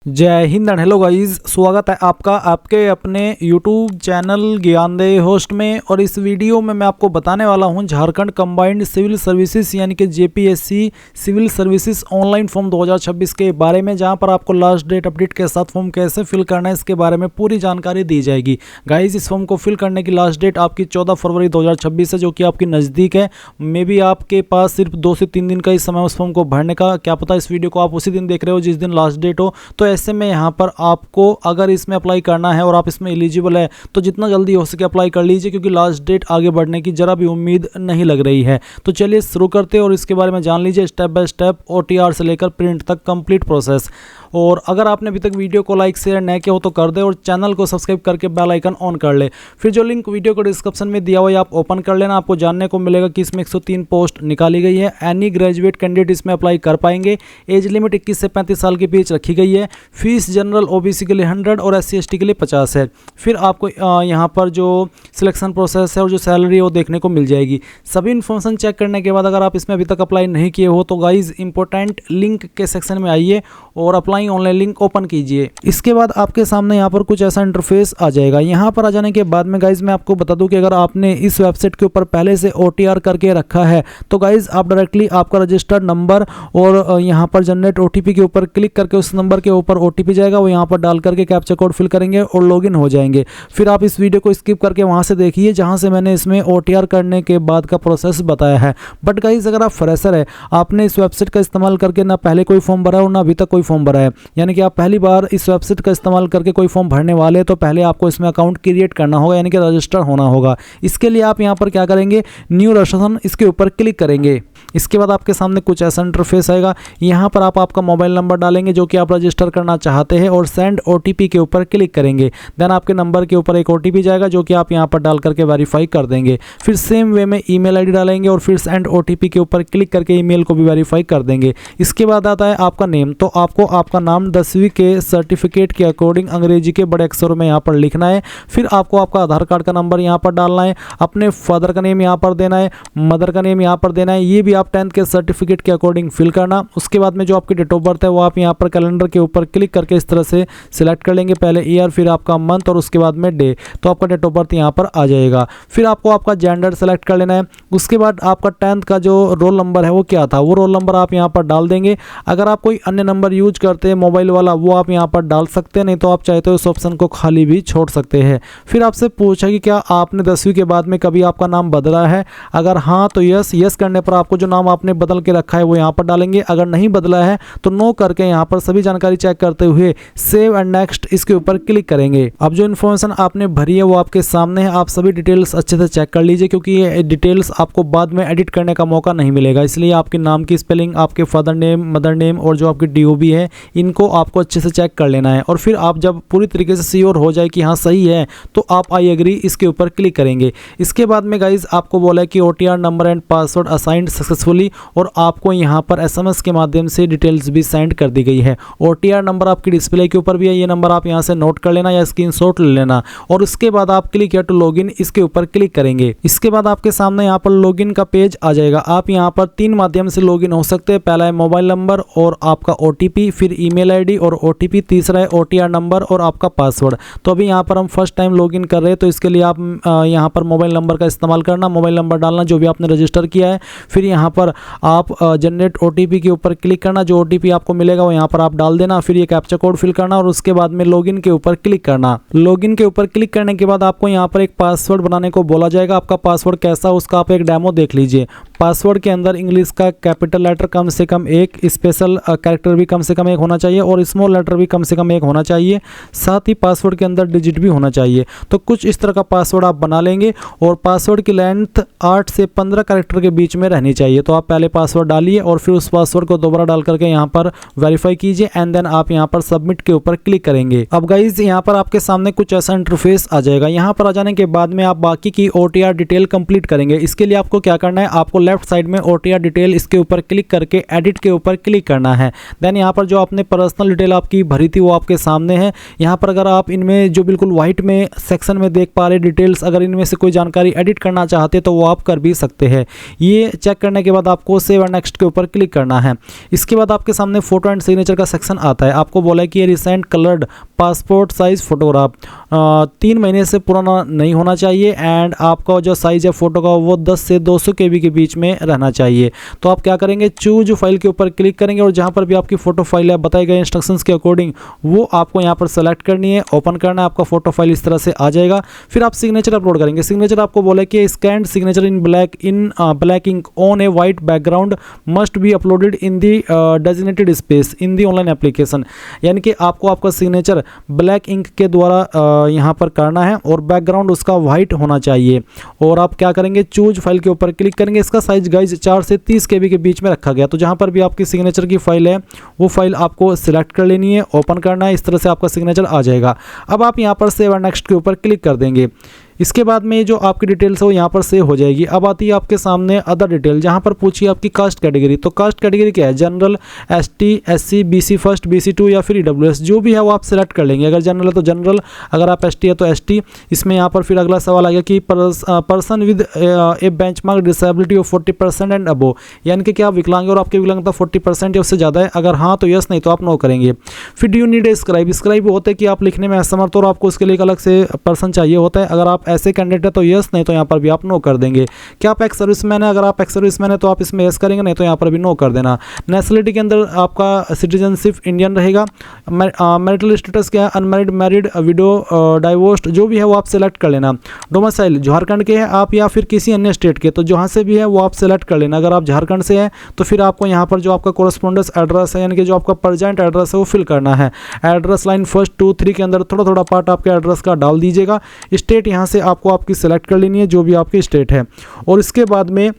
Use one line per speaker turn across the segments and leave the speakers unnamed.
जय Hind and hello guys, स्वागत है आपका आपके अपने यूट्यूब चैनल ज्ञानदेह होस्ट में। और इस वीडियो में मैं आपको बताने वाला हूं झारखंड कंबाइंड सिविल सर्विसेज यानी कि JPSC civil services online form 2026 के बारे में, जहां पर आपको लास्ट डेट अपडेट के साथ फॉर्म कैसे फिल करना है इसके बारे में पूरी जानकारी दी जाएगी। गाइस, इस फॉर्म को फिल करने की लास्ट डेट आपकी 14 फरवरी 2026 है, जो कि आपकी नज़दीक है। मे भी आपके पास सिर्फ 2 से 3 दिन का ही समय उस फॉर्म को भरने का। क्या पता इस वीडियो को आप उसी दिन देख रहे हो जिस दिन लास्ट डेट हो। तो ऐसे में यहाँ पर आपको अगर इसमें अप्लाई करना है और आप इसमें एलिजिबल है तो जितना जल्दी हो सके अप्लाई कर लीजिए, क्योंकि लास्ट डेट आगे बढ़ने की जरा भी उम्मीद नहीं लग रही है। तो चलिए शुरू करते हैं और इसके बारे में जान लीजिए स्टेप बाय स्टेप, ओटीआर से लेकर प्रिंट तक कंप्लीट प्रोसेस। और अगर आपने अभी तक वीडियो को लाइक शेयर नहीं किया हो तो कर दे और चैनल को सब्सक्राइब करके बेल आइकन ऑन कर ले। फिर जो लिंक वीडियो को डिस्क्रिप्शन में दिया हुआ है आप ओपन कर लेना। आपको जानने को मिलेगा कि इसमें 103 पोस्ट निकाली गई है। एनी ग्रेजुएट कैंडिडेट इसमें अप्लाई कर पाएंगे। एज लिमिट 21 से 35 साल के बीच रखी गई है। फीस जनरल ओबीसी के लिए 100 और SC ST के लिए 50 है। फिर आपको यहाँ पर जो सिलेक्शन प्रोसेस है और जो सैलरी है वो देखने को मिल जाएगी। सभी इन्फॉर्मेशन चेक करने के बाद अगर आप इसमें अभी तक अप्लाई नहीं किए हो तो गाइज इंपॉर्टेंट लिंक के सेक्शन में आइए और अप्लाई ऑनलाइन लिंक ओपन कीजिए। इसके बाद आपके सामने यहाँ पर कुछ ऐसा इंटरफेस आ जाएगा। यहाँ पर आ जाने के बाद में गाइज मैं आपको बता दूं कि अगर आपने इस वेबसाइट के ऊपर पहले से OTR करके रखा है तो गाइज आप डायरेक्टली आपका रजिस्टर्ड नंबर और यहाँ पर जनरेट OTP के ऊपर क्लिक करके उस नंबर के ऊपर OTP जाएगा, वो यहाँ पर डाल करके कैप्चा कोड फिल करेंगे और लॉगिन हो जाएंगे। फिर आप इस वीडियो को स्किप करके वहाँ से देखिए जहाँ से मैंने इसमें OTR करने के बाद का प्रोसेस बताया है। बट गाइज अगर आप फ्रेशर है, आपने इस वेबसाइट का इस्तेमाल करके ना पहले कोई फॉर्म भरा है और ना अभी तक कोई फॉर्म भरा है, यानी कि आप पहली बार इस वेबसाइट का इस्तेमाल करके कोई फॉर्म भरने वाले हैं, तो पहले आपको इसमें अकाउंट क्रिएट करना होगा, यानी कि रजिस्टर होना होगा। इसके लिए आप यहाँ पर क्या करेंगे, न्यू रजिस्ट्रेशन इसके ऊपर क्लिक करेंगे। इसके बाद आपके सामने कुछ ऐसा इंटरफेस आएगा। यहाँ पर आप आपका मोबाइल नंबर डालेंगे जो कि आप रजिस्टर करना चाहते हैं और सेंड OTP के ऊपर क्लिक करेंगे। देन आपके नंबर के ऊपर एक OTP जाएगा जो कि आप यहाँ पर डाल करके वेरीफाई कर देंगे। फिर सेम वे में ईमेल ID डालेंगे और फिर सेंड OTP के ऊपर क्लिक करके ईमेल को भी वेरीफाई कर देंगे। इसके बाद आता है आपका नेम। तो आपको आपका नाम 10वीं के सर्टिफिकेट के अकॉर्डिंग अंग्रेजी के बड़े अक्षरों में यहाँ पर लिखना है। फिर आपको आपका आधार कार्ड का नंबर यहाँ पर डालना है, अपने फादर का नेम यहाँ पर देना है, मदर का नेम यहाँ पर देना है। ये भी आप 10th के सर्टिफिकेट के अकॉर्डिंग फिल करना। उसके बाद में जो आपकी डेट ऑफ बर्थ है वो आप यहाँ पर कैलेंडर के ऊपर क्लिक करके इस तरह से सिलेक्ट कर लेंगे। पहले ईयर, फिर आपका मंथ और उसके बाद में डे। तो आपका डेट ऑफ बर्थ यहाँ पर आ जाएगा। फिर आपको आपका जेंडर सेलेक्ट कर लेना है। उसके बाद आपका 10th का जो रोल नंबर है वो क्या था, वो रोल नंबर आप यहाँ पर डाल देंगे। अगर आप कोई अन्य नंबर यूज करते हैं मोबाइल वाला, वो आप यहाँ पर डाल सकते हैं, नहीं तो आप चाहते हो इस ऑप्शन को खाली भी छोड़ सकते हैं। फिर आपसे पूछा कि क्या आपने 10वीं के बाद में कभी आपका नाम बदला है। अगर हाँ तो यस करने पर आपको जो नाम आपने बदल के रखा है वो यहाँ पर डालेंगे। अगर नहीं बदला है तो नो करके यहाँ पर सभी जानकारी चेक करते हुए सेव एंड नेक्स्ट इसके ऊपर क्लिक करेंगे। अब जो इन्फॉर्मेशन आपने भरी है वो आपके सामने है। आप सभी डिटेल्स अच्छे से चेक कर लीजिए, क्योंकि ये डिटेल्स आपको बाद में एडिट करने का मौका नहीं मिलेगा। इसलिए आपके नाम की स्पेलिंग, आपके फादर नेम, मदर नेम और जो आपकी DOB है, इनको आपको अच्छे से चेक कर लेना है। और फिर आप जब पूरी तरीके से श्योर हो जाए कि हाँ सही है तो आप आई एग्री इसके ऊपर क्लिक करेंगे। इसके बाद में गाइज आपको बोला है कि OTR number and password assigned successfully, और आपको यहाँ पर SMS के माध्यम से डिटेल्स भी सेंड कर दी गई है। OTR नंबर आपकी डिस्प्ले के ऊपर भी है, ये नंबर आप यहाँ से नोट कर लेना या स्क्रीनशॉट ले लेना। और उसके बाद आप क्लिक हियर टू लॉगिन इसके ऊपर क्लिक करेंगे। इसके बाद आपके सामने यहाँ पर लॉगिन का पेज आ जाएगा। आप यहाँ पर 3 माध्यम से लॉगिन हो सकते हैं। पहला है मोबाइल नंबर और आपका OTP, फिर ईमेल ID और OTP, तीसरा है OTR नंबर और आपका पासवर्ड। तो अभी यहाँ पर हम फर्स्ट टाइम लॉगिन कर रहे हैं, तो इसके लिए आप यहाँ पर मोबाइल नंबर का इस्तेमाल करना, मोबाइल नंबर डालना जो भी आपने रजिस्टर किया है। फिर यहाँ पर आप जनरेट OTP के ऊपर क्लिक करना, जो OTP आपको मिलेगा वो यहाँ पर आप डाल देना। फिर ये कैप्चा कोड फिल करना और उसके बाद में लॉगिन के ऊपर क्लिक करना। लॉगिन के ऊपर क्लिक करने के बाद आपको यहाँ पर एक पासवर्ड बनाने को बोला जाएगा। आपका पासवर्ड कैसा, उसका आप एक डेमो देख लीजिए। पासवर्ड के अंदर इंग्लिश का कैपिटल लेटर कम से कम 1, स्पेशल कैरेक्टर भी कम से कम 1 होना चाहिए और स्मॉल लेटर भी कम से कम 1 होना चाहिए। साथ ही पासवर्ड के अंदर डिजिट भी होना चाहिए। तो कुछ इस तरह का पासवर्ड आप बना लेंगे और पासवर्ड की लेंथ 8 से 15 कैरेक्टर के बीच में रहनी चाहिए। तो आप पहले पासवर्ड डालिए और फिर उस पासवर्ड को दोबारा डाल करके यहाँ पर वेरीफाई कीजिए एंड देन आप यहाँ पर सबमिट के ऊपर क्लिक करेंगे। अब गाइज यहाँ पर आपके सामने कुछ ऐसा इंटरफेस आ जाएगा। यहाँ पर आ जाने के बाद में आप बाकी की OTR डिटेल कंप्लीट करेंगे। इसके लिए आपको क्या करना है, आपको लेफ्ट साइड में OTR डिटेल इसके ऊपर क्लिक करके एडिट के ऊपर क्लिक करना है। देन यहाँ पर जो आपने पर्सनल डिटेल आपकी भरी थी वो आपके सामने है। यहाँ पर अगर आप इनमें जो बिल्कुल व्हाइट में सेक्शन में देख पा रहे डिटेल्स, अगर इनमें से कोई जानकारी एडिट करना चाहते तो वो आप कर भी सकते हैं। ये चेक करने करने के बाद आपको सेव एंड नेक्स्ट के ऊपर क्लिक करना है। इसके बाद आपके सामने फोटो एंड सिग्नेचर का सेक्शन आता है। आपको बोला है कि ये recent coloured passport size photograph 3 महीने से पुराना नहीं होना चाहिए एंड आपका जो साइज है फोटो का वो 10 से 200 KB के बीच में रहना चाहिए। तो आप क्या करेंगे, चूज फाइल के ऊपर क्लिक करेंगे और जहां पर भी आपकी फोटो फाइल है बताए गए इंस्ट्रक्शंस के अकॉर्डिंग वो आपको यहां पर सेलेक्ट करनी है, ओपन करना है। आपका फोटो फाइल इस तरह से आ जाएगा। फिर आप सिग्नेचर अपलोड करेंगे। सिग्नेचर आपको बोला कि scanned signature in black ink on a white background must be uploaded in the designated space in the online application. यानी कि आपको आपका सिग्नेचर ब्लैक इंक के द्वारा यहाँ पर करना है और बैकग्राउंड उसका वाइट होना चाहिए। और आप क्या करेंगे, चूज फाइल के ऊपर क्लिक करेंगे। इसका साइज गाइज 4 से 30 KB के बीच में रखा गया। तो जहाँ पर भी आपकी सिग्नेचर की फाइल है वो फाइल आपको सिलेक्ट कर लेनी है, ओपन करना है। इस तरह से आपका सिग्नेचर आ जाएगा। अब आप यहाँ पर सेव एंड नेक्स्ट के ऊपर क्लिक कर देंगे। इसके बाद में जो आपकी डिटेल्स है वो यहाँ पर सेव हो जाएगी। अब आती है आपके सामने अदर डिटेल, जहाँ पर पूछिए आपकी कास्ट कैटेगरी। तो कास्ट कैटेगरी क्या है, general, ST, SC, BC first, BC 2 या फिर EWS जो भी है वो आप सेलेक्ट कर लेंगे। अगर जनरल है तो जनरल, अगर आप ST है तो ST। इसमें यहाँ पर फिर अगला सवाल आ गया कि person with A benchmark disability of 40% and above, यानी कि क्या आप विकलांग और आपकी विकलांगता 40% या उससे ज़्यादा है। अगर हाँ तो यस, नहीं तो आप नो करेंगे। फिर do you need a scribe. Scribe होता है कि आप लिखने में असमर्थ और आपको उसके लिए एक अलग से पर्सन चाहिए होता है। अगर आप ऐसे कैंडिडेट है तो यस, नहीं तो यहाँ पर भी आप नो कर देंगे। क्या आप एक्स सर्विसमैन है, अगर आप एक्स सर्विसमैन है तो आप इसमें यस करेंगे, नहीं तो यहाँ पर भी नो कर देना। नेशनलिटी के अंदर आपका सिटीजनशिप इंडियन रहेगा। मैरिटल स्टेटस क्या है, अनमैरिड, मैरिड, विडो, डाइवोर्स्ड जो भी है वो आप सेलेक्ट कर लेना। डोमिसाइल झारखंड के हैं आप या फिर किसी अन्य स्टेट के, तो जहाँ से भी है वो आप सेलेक्ट कर लेना। अगर आप झारखंड से हैं तो फिर आपको यहाँ पर जो आपका कोरस्पोंडेंस एड्रेस है यानी कि जो आपका प्रेजेंट एड्रेस है वो फिल करना है। एड्रेस लाइन 1, 2, 3 के अंदर थोड़ा थोड़ा पार्ट आपके एड्रेस का डाल दीजिएगा। स्टेट यहाँ से आपको आपकी सेलेक्ट कर लेनी है जो भी आपकी स्टेट है। और इसके बाद में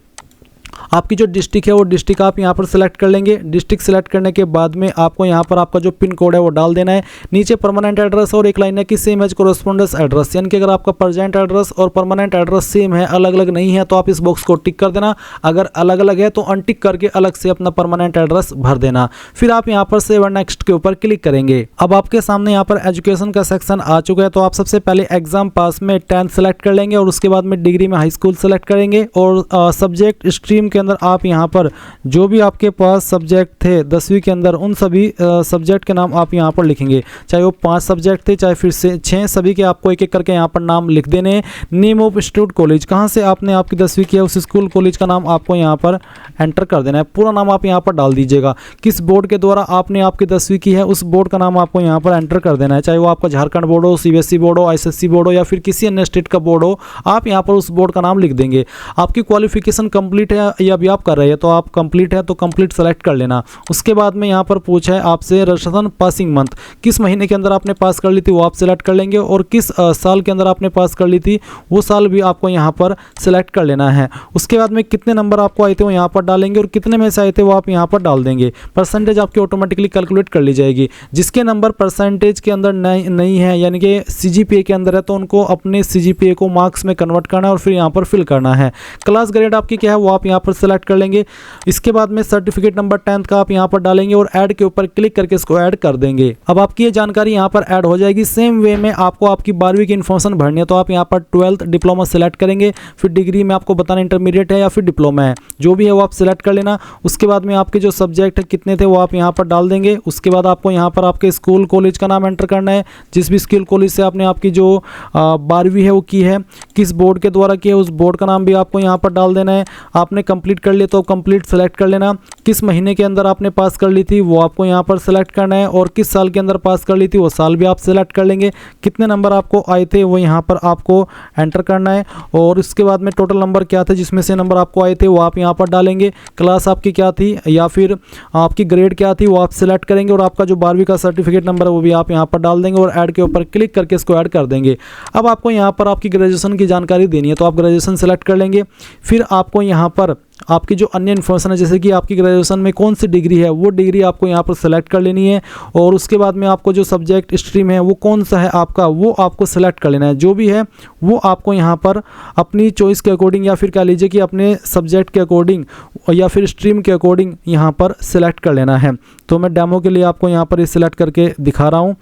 आपकी जो डिस्ट्रिक्ट है वो डिस्ट्रिक्ट आप यहाँ पर सेलेक्ट कर लेंगे। डिस्ट्रिक्ट सेलेक्ट करने के बाद में आपको यहाँ पर आपका जो पिन कोड है वो डाल देना है। नीचे परमानेंट एड्रेस और एक लाइन है कि सेम एज कोरस्पोंडेंस एड्रेस, यानी कि अगर आपका प्रेजेंट एड्रेस और परमानेंट एड्रेस सेम है, अलग अलग नहीं है, तो आप इस बॉक्स को टिक कर देना। अगर अलग अलग है तो अनटिक करके अलग से अपना परमानेंट एड्रेस भर देना। फिर आप यहाँ पर सेव एंड नेक्स्ट के ऊपर क्लिक करेंगे। अब आपके सामने यहाँ पर एजुकेशन का सेक्शन आ चुका है। तो आप सबसे पहले एग्जाम पास में 10th सेलेक्ट कर लेंगे और उसके बाद में डिग्री में हाई स्कूल सेलेक्ट करेंगे। और सब्जेक्ट स्ट्रीम के अंदर आप यहाँ पर जो भी आपके पास सब्जेक्ट थे 10वीं के अंदर उन सभी सब्जेक्ट के नाम आप यहाँ पर लिखेंगे। चाहे वो 5 सब्जेक्ट थे चाहे फिर से 6, सभी के आपको एक एक करके यहाँ पर नाम लिख देने हैं। नेम ऑफ इंस्टीट्यूट कॉलेज, कहाँ से आपने आपकी 10वीं किया उस स्कूल कॉलेज का नाम आपको यहाँ पर एंटर कर देना है। पूरा नाम आप यहाँ पर डाल दीजिएगा। किस बोर्ड के द्वारा आपने आपकी 10वीं की है उस बोर्ड का नाम आपको यहाँ पर एंटर कर देना है। चाहे वो आपका झारखंड बोर्ड हो, CBSE बोर्ड हो, ISSC बोर्ड हो या फिर किसी अन्य स्टेट का बोर्ड हो, आप यहाँ पर उस बोर्ड का नाम लिख देंगे। आपकी क्वालिफिकेशन कंप्लीट है या अभी आप कर रहे हैं, तो आप कंप्लीट है तो कंप्लीट सेलेक्ट कर लेना। उसके बाद में यहाँ पर पूछा है आपसे रजिस्ट्रेशन पासिंग मंथ, किस महीने के अंदर आपने पास कर ली थी वो आप सेलेक्ट कर लेंगे। और किस साल के अंदर आपने पास कर ली थी वो साल भी आपको यहाँ पर सेलेक्ट कर लेना है। उसके बाद में कितने नंबर आपको आए थे वो यहाँ पर डालेंगे और कितने में से आए थे वो आप यहाँ पर डाल देंगे। परसेंटेज आपकी ऑटोमेटिकली कैलकुलेट कर ली जाएगी। जिसके नंबर परसेंटेज के अंदर नहीं है यानी कि CGPA के अंदर है तो उनको अपने CGPA को मार्क्स में कन्वर्ट करना है और फिर यहाँ पर फिल करना है। क्लास ग्रेड आपकी क्या है वो आप यहाँ पर सेलेक्ट कर लेंगे। इसके बाद में सर्टिफिकेट नंबर 10th का आप यहाँ पर डालेंगे और ऐड के ऊपर क्लिक करके इसको ऐड कर देंगे। अब आपकी ये जानकारी यहाँ पर ऐड हो जाएगी। सेम वे में आपको आपकी 12वीं की इन्फॉर्मेशन भरनी है तो आप यहाँ पर 12th डिप्लोमा सेलेक्ट करेंगे। फिर डिग्री में आपको बताना इंटरमीडिएट है या फिर डिप्लोमा है, जो भी है वो आप सेलेक्ट कर लेना। उसके बाद में आपके जो सब्जेक्ट कितने थे वो आप यहाँ पर डाल देंगे। उसके बाद आपको यहाँ पर आपके स्कूल कॉलेज का नाम एंटर करना है। जिस भी स्कूल कॉलेज से आपने आपकी जो 12वीं है वो की है, किस बोर्ड के द्वारा की है उस बोर्ड का नाम भी आपको यहाँ पर डाल देना है। आपने कंप्लीट कर लिया तो कंप्लीट सेलेक्ट कर लेना। किस महीने के अंदर आपने पास कर ली थी वो आपको यहाँ पर सेलेक्ट करना है और किस साल के अंदर पास कर ली थी वो साल भी आप सेलेक्ट कर लेंगे। कितने नंबर आपको आए थे वो यहाँ पर आपको एंटर करना है और उसके बाद में टोटल नंबर क्या थे जिसमें से नंबर आपको आए थे वो आप यहाँ पर डालेंगे। क्लास आपकी क्या थी या फिर आपकी ग्रेड क्या थी वो आप सेलेक्ट करेंगे और आपका जो 12वीं का सर्टिफिकेट नंबर है वो भी आप यहाँ पर डाल देंगे और ऐड के ऊपर क्लिक करके इसको ऐड कर देंगे। अब आपको यहाँ पर आपकी ग्रेजुएशन की जानकारी देनी है तो आप ग्रेजुएशन सेलेक्ट कर लेंगे। फिर आपको यहाँ पर आपकी जो अन्य इन्फॉर्मेशन है जैसे कि आपकी ग्रेजुएशन में कौन सी डिग्री है वो डिग्री आपको यहाँ पर सेलेक्ट कर लेनी है और उसके बाद में आपको जो सब्जेक्ट स्ट्रीम है वो कौन सा है आपका वो आपको सेलेक्ट कर लेना है। जो भी है वो आपको यहाँ पर अपनी चॉइस के अकॉर्डिंग या फिर कह लीजिए कि अपने सब्जेक्ट के अकॉर्डिंग या फिर स्ट्रीम के अकॉर्डिंग यहाँ पर सेलेक्ट कर लेना है। तो मैं डेमो के लिए आपको यहाँ पर ये सिलेक्ट करके दिखा रहा हूँ।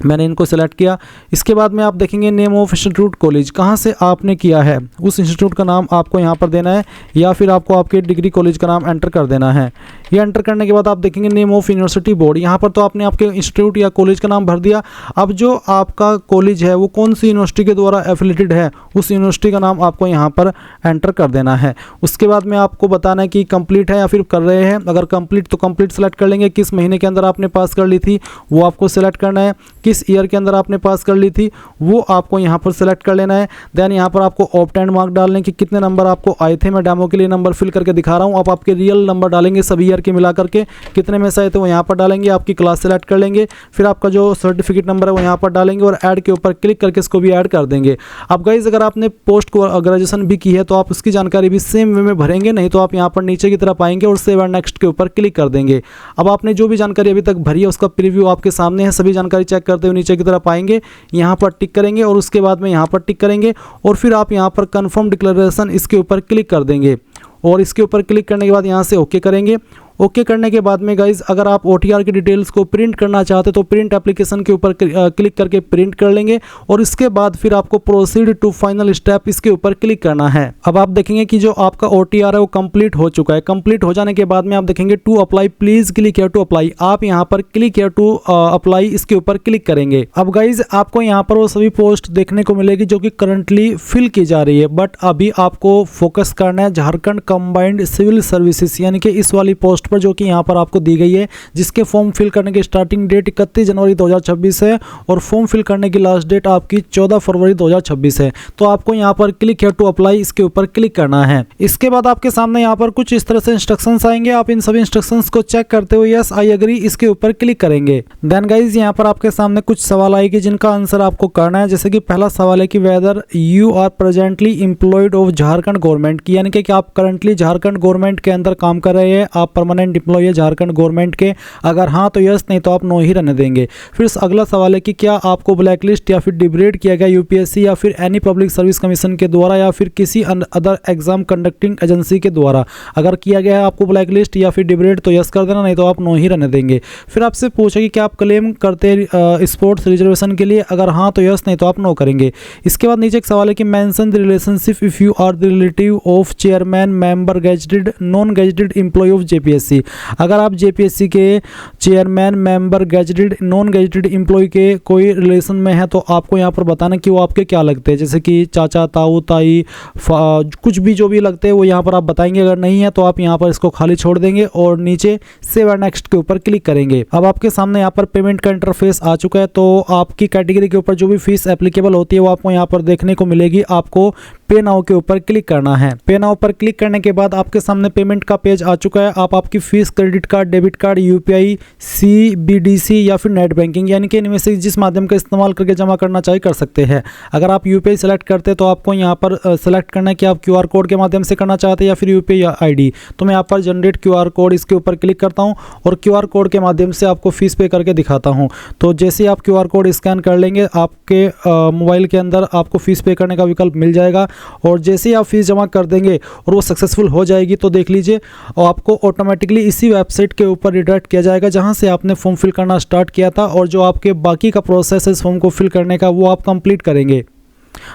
मैंने इनको सेलेक्ट किया। इसके बाद में आप देखेंगे नेम ऑफ इंस्टीट्यूट कॉलेज, कहाँ से आपने किया है उस इंस्टीट्यूट का नाम आपको यहाँ पर देना है, या फिर आपको आपके डिग्री कॉलेज का नाम एंटर कर देना है। ये एंटर करने के बाद आप देखेंगे नेम ऑफ यूनिवर्सिटी बोर्ड, यहाँ पर तो आपने आपके इंस्टीट्यूट या कॉलेज का नाम भर दिया। अब जो आपका कॉलेज है वो कौन सी यूनिवर्सिटी के द्वारा एफिलेटेड है उस यूनिवर्सिटी का नाम आपको यहाँ पर एंटर कर देना है। उसके बाद में आपको बताना है कि कंप्लीट है या फिर कर रहे हैं। अगर कंप्लीट तो कंप्लीट सेलेक्ट कर लेंगे, किस महीने के अंदर आपने पास कर ली थी वो आपको सेलेक्ट करना है, किस ईयर के अंदर आपने पास कर ली थी वो आपको यहाँ पर सेलेक्ट कर लेना है। देन यहाँ पर आपको ऑप्टेंड मार्क डालने कि कितने नंबर आपको आए थे। मैं डेमो के लिए नंबर फिल करके दिखा रहा हूँ, आप आपके रियल नंबर डालेंगे सभी ईयर के मिला करके, कितने में से आए थे वो यहाँ पर डालेंगे, आपकी क्लास सेलेक्ट कर लेंगे, फिर आपका जो सर्टिफिकेट नंबर है वो यहाँ पर डालेंगे और ऐड के ऊपर क्लिक करके इसको भी ऐड कर देंगे। अब गाइस अगर आपने पोस्ट ग्रेजुएशन भी की है तो आप उसकी जानकारी भी सेम वे में भरेंगे, नहीं तो आप यहाँ पर नीचे की तरफ आएंगे और सेव एंड नेक्स्ट के ऊपर क्लिक कर देंगे। अब आपने जो भी जानकारी अभी तक भरी है उसका प्रीव्यू आपके सामने है, सभी जानकारी चेक करते हुए नीचे की तरफ आएंगे, यहाँ पर टिक करेंगे और उसके बाद में यहाँ पर टिक करेंगे और फिर आप यहाँ पर कंफर्म डिक्लेरेशन इसके ऊपर क्लिक कर देंगे और इसके ऊपर क्लिक करने के बाद यहाँ से ओके करेंगे। ओके करने के बाद में गाइज अगर आप OTR की डिटेल्स को प्रिंट करना चाहते तो प्रिंट एप्लीकेशन के ऊपर क्लिक करके प्रिंट कर लेंगे और इसके बाद फिर आपको प्रोसीड टू फाइनल स्टेप इसके ऊपर क्लिक करना है। अब आप देखेंगे कि जो आपका OTR है वो कंप्लीट हो चुका है। कंप्लीट हो जाने के बाद में आप देखेंगे to apply, please click here to apply, आप यहाँ पर क्लिक हियर टू अप्लाई इसके ऊपर क्लिक करेंगे। अब गाइज आपको यहाँ पर वो सभी पोस्ट देखने को मिलेगी जो कि करंटली फिल की जा रही है, बट अभी आपको फोकस करना है झारखंड कंबाइंड सिविल सर्विसेज यानी कि इस वाली पोस्ट पर जो कि यहाँ पर आपको दी गई है, जिसके फॉर्म फिल करने की स्टार्टिंग डेट 31 जनवरी 2026 है और फॉर्म फिल करने की लास्ट डेट आपकी 14 फरवरी 2026 है। तो आपको यहाँ पर क्लिक हियर टू अप्लाई इसके ऊपर क्लिक करना है। इसके बाद आपके सामने यहाँ पर कुछ इस तरह से इंस्ट्रक्शंस आएंगे, आप इन सभी इंस्ट्रक्शंस को चेक करते हुए यस आई एग्री इसके ऊपर क्लिक करेंगे। देन गाइज यहाँ पर आपके सामने कुछ सवाल आएगी जिनका आंसर आपको करना है। जैसे कि पहला सवाल है कि whether you are presently employed of Jharkhand government की, यानी कि आप करंटली झारखंड गवर्नमेंट के अंदर काम कर रहे हैं, आप परमानेंट एम्प्लॉय है झारखंड गवर्नमेंट के, अगर हाँ तो यस, नहीं तो आप नो ही रहने देंगे। फिर अगला सवाल है कि क्या आपको ब्लैकलिस्ट या फिर डिग्रेड किया गया यूपीएससी या फिर एनी पब्लिक सर्विस कमीशन के द्वारा या फिर किसी अदर एग्जाम कंडक्टिंग एजेंसी के द्वारा, अगर किया गया है आपको ब्लैकलिस्ट या फिर डिग्रेड तो यस कर देना, नहीं तो आप नो ही रहने देंगे। फिर आपसे पूछा कि क्या आप क्लेम करते हैं स्पोर्ट्स रिजर्वेशन के लिए, अगर हाँ तो यस, नहीं तो आप नो करेंगे। इसके बाद नीचे एक सवाल है कि mention the relationship if you are the relative of chairman member gazetted non gazetted employee of JPSC, अगर आप जेपीएससी के chairman member gazetted non gazetted employee के कोई रिलेशन में है तो आपको यहाँ पर बताना कि वो आपके क्या लगते हैं, जैसे कि चाचा, ताऊ, ताई, कुछ भी जो भी लगते हैं वो यहाँ पर आप बताएंगे। अगर नहीं है तो आप यहाँ पर इसको खाली छोड़ देंगे और नीचे सेव एंड नेक्स्ट के ऊपर क्लिक करेंगे। अब आपके सामने यहाँ पर पेमेंट का इंटरफेस आ चुका है, तो आपकी कैटेगरी के ऊपर जो भी फीस एप्लीकेबल होती है वो आपको यहाँ पर देखने को मिलेगी। आपको पे नाउ के ऊपर क्लिक करना है। पे नाउ पर क्लिक करने के बाद आपके सामने पेमेंट का पेज आ चुका है। आप आपकी fees credit card, debit card, UPI, CBDC या फिर नेट बैंकिंग यानी कि इनमें से जिस माध्यम का इस्तेमाल करके जमा करना चाहिए कर सकते हैं। अगर आप यूपीआई सेलेक्ट करते हैं तो आपको यहाँ पर सेलेक्ट करना है कि आप क्यूआर कोड के माध्यम से करना चाहते हैं या फिर यूपीआई आईडी। तो मैं यहाँ पर जनरेट क्यूआर कोड इसके ऊपर क्लिक करता हूँ और क्यूआर कोड के माध्यम से आपको फीस पे करके दिखाता हूँ। तो जैसे आप क्यूआर कोड स्कैन कर लेंगे आपके मोबाइल के अंदर आपको फीस पे करने का विकल्प मिल जाएगा और जैसे ही आप फीस जमा कर देंगे और वो सक्सेसफुल हो जाएगी तो देख लीजिए आपको ऑटोमेटिकली इसी वेबसाइट के ऊपर रिडायरेक्ट किया जाएगा जहां से आपने फॉर्म फिल करना स्टार्ट किया था और जो आपके बाकी का प्रोसेस है इस फॉर्म को फिल करने का वो आप कंप्लीट करेंगे।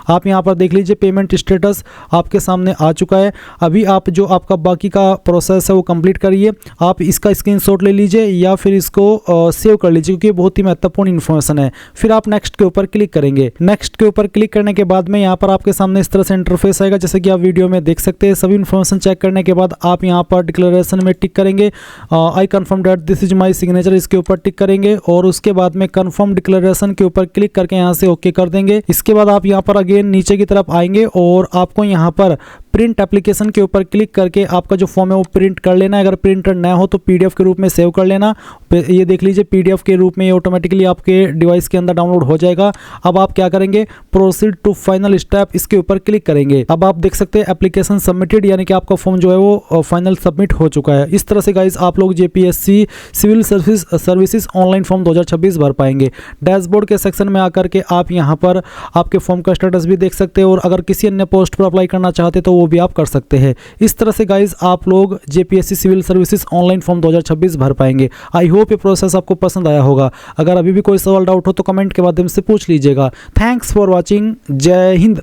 आप यहाँ पर देख लीजिए पेमेंट स्टेटस आपके सामने आ चुका है। अभी आप जो आपका बाकी का प्रोसेस है वो कंप्लीट करिए। आप इसका स्क्रीनशॉट ले लीजिए या फिर इसको सेव कर लीजिए क्योंकि बहुत ही महत्वपूर्ण इन्फॉर्मेशन है। फिर आप नेक्स्ट के ऊपर क्लिक करेंगे। नेक्स्ट के ऊपर क्लिक करने के बाद में यहाँ पर आपके सामने इस तरह से इंटरफेस आएगा जैसे कि आप वीडियो में देख सकते हैं। सभी इन्फॉर्मेशन चेक करने के बाद आप यहाँ पर डिक्लेरेशन में टिक करेंगे, I confirm that this is my signature, इसके ऊपर टिक करेंगे और उसके बाद में कन्फर्म डिक्लेरेशन के ऊपर क्लिक करके यहाँ से ओके कर देंगे। इसके बाद आप यहाँ पर अगेन नीचे की तरफ आएंगे और आपको यहाँ पर प्रिंट एप्लीकेशन के ऊपर क्लिक करके आपका जो फॉर्म है वो प्रिंट कर लेना है। अगर प्रिंटर ना हो तो पीडीएफ के रूप में सेव कर लेना। ये देख लीजिए पीडीएफ के रूप में ये ऑटोमेटिकली आपके डिवाइस के अंदर डाउनलोड हो जाएगा। अब आप क्या करेंगे, प्रोसीड टू फाइनल स्टेप, इसके ऊपर क्लिक करेंगे। अब आप देख सकते हैं एप्लीकेशन सबमिटेड, यानी कि आपका फॉर्म जो है वो फाइनल सबमिट हो चुका है। इस तरह से गाइज आप लोग JPSC civil services online form 2026 भर पाएंगे। डैशबोर्ड के सेक्शन में आकर के आप यहाँ पर आपके फॉर्म का स्टेटस भी देख सकते हैं और अगर किसी अन्य पोस्ट पर अप्लाई करना चाहते तो वो भी आप कर सकते हैं। इस तरह से गाइज आप लोग JPSC civil services online form 2026 भर पाएंगे। आई होप ये प्रोसेस आपको पसंद आया होगा। अगर अभी भी कोई सवाल डाउट हो तो कमेंट के माध्यम से पूछ लीजिएगा। Thanks for watching. जय हिंद।